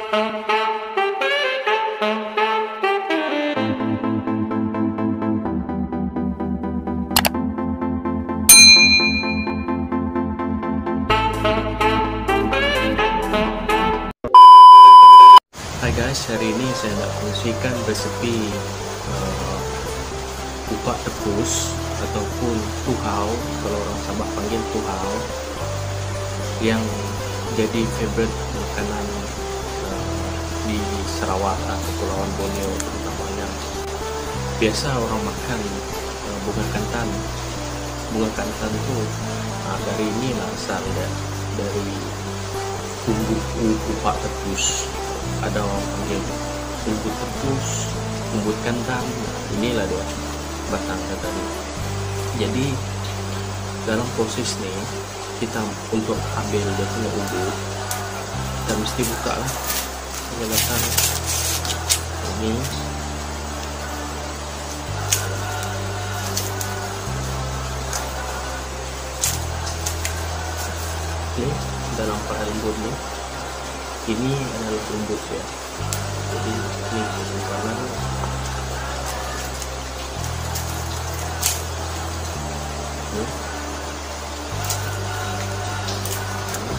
Hai guys, hari ini saya nak kongsikan resepi kupat tepus ataupun tuhau, kalau orang Sabah panggil tuhau, yang jadi favorite makanan di Sarawak atau Kepulauan Borneo terutamanya. Biasa orang makan bunga kantan. Bunga kantan tuh dari ini lah asalnya, dari bumbu kupat tepus. Ada orang panggil umbut tepus, umbut kantan. Inilah dia batangnya tadi. Jadi dalam proses nih, kita untuk ambil dia punya umbut, kita mesti buka lah batang ini. Ini dalam umbut nih. Ini adalah umbut ya. Jadi ini karena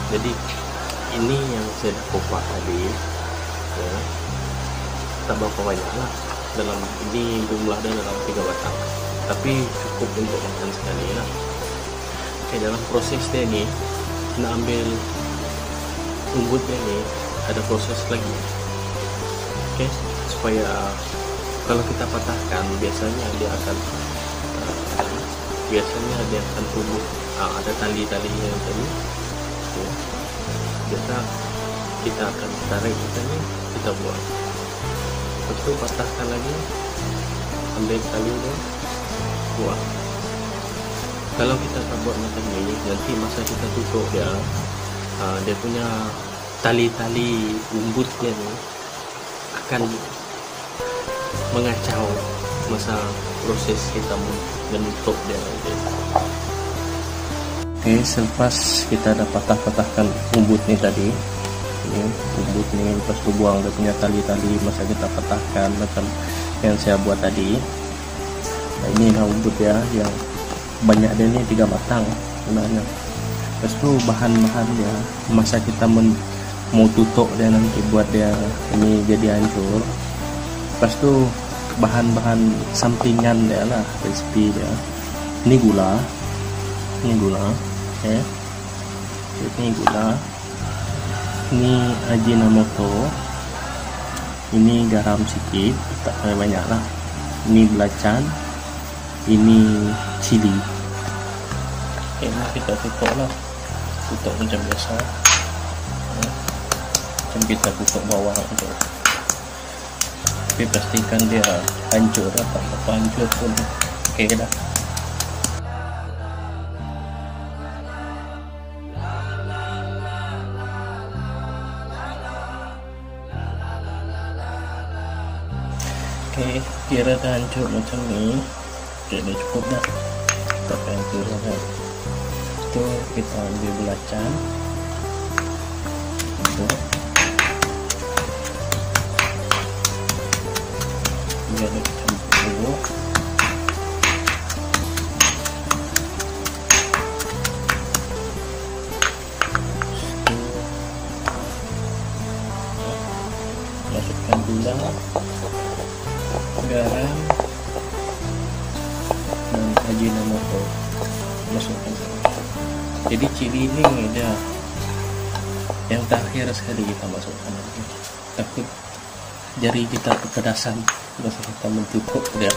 jadi ini yang saya kupas tadi ya. Tak berapa banyak lah, dalam ini jumlahnya dalam 3 batang, tapi cukup untuk makan sekali lah. Oke, dalam proses dia ni nak ambil umbutnya ini ada proses lagi. Oke, supaya kalau kita patahkan biasanya dia akan tumbuh. Ada tali-talinya tadi ya. Biasa kita akan tarik ini, kita buang, lepas itu patahkan lagi, ambil talinya, buang. Kalau kita tak buat macam ini, nanti masa kita tutup dia, dia punya tali-tali umbutnya ni akan mengacau masa proses kita menutup dia nanti. Oke, selepas kita dah patah-patahkan umbut ni tadi, ini umbut ni, lepas tu buang dia punya tali-tali masa kita patahkan macam yang saya buat tadi. Nah, ini lah umbut ya, yang banyak dia ni 3 batang sebenarnya. Lepas tu bahan-bahan dia masa kita mau tutup dia nanti buat dia ini jadi hancur. Lepas tu bahan-bahan sampingan dia lah, resipi dia. Ini gula, okay. Ini gula, ini ajinomoto, ini garam sedikit, tak banyak lah. Ini belacan, ini cili. Okay, ini kita tutup lah, tutup macam biasa. Macam kita tutup bawah tu, tapi pastikan dia hancur, tak apa hancur pun okey dah. Okey, kira dah hancur macam ni. Okey, dah cukup dah, tak hancur dah. Itu kita ambil belacan, biar kita campur dulu. Masukkan gula, garam, dan ajinomoto, masukkan. Jadi cili ini dia yang terakhir sekali kita masukkan lagi. Takut jari kita kepedasan masa kita mentutup dia.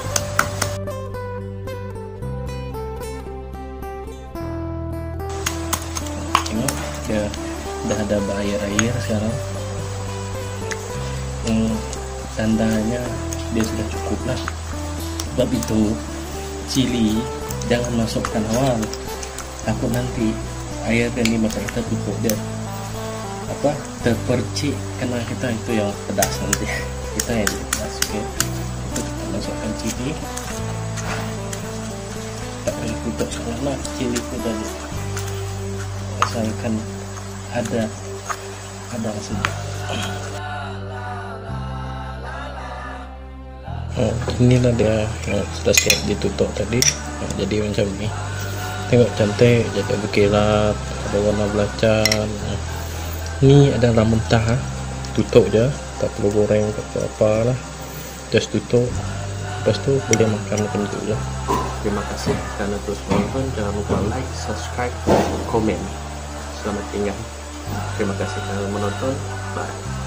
Tengok dia dah ada air sekarang. Tandanya dia sudah cukup lah. Sebab itu cili jangan masukkan awal, takut nanti air dan ini masa kita tutup dia terpercik kena kita, itu yang pedas nanti. Kita yang pedas. Okay. Itu kita masukkan cili, tak perlu tutup sangat cili itu tadi, asalkan ada saja. Inilah dia sudah siap ditutup tadi. Jadi macam ini, tengok cantik, jadi berkilat, ada warna belacan. Ini adalah mentah, tutup je, tak perlu goreng, tak perlu apa lah, just tutup, lepas tu boleh makan macam tu je. Terima kasih kerana terus menonton. Jangan lupa like, subscribe, komen. Selamat tinggal. Terima kasih kerana menonton. Bye.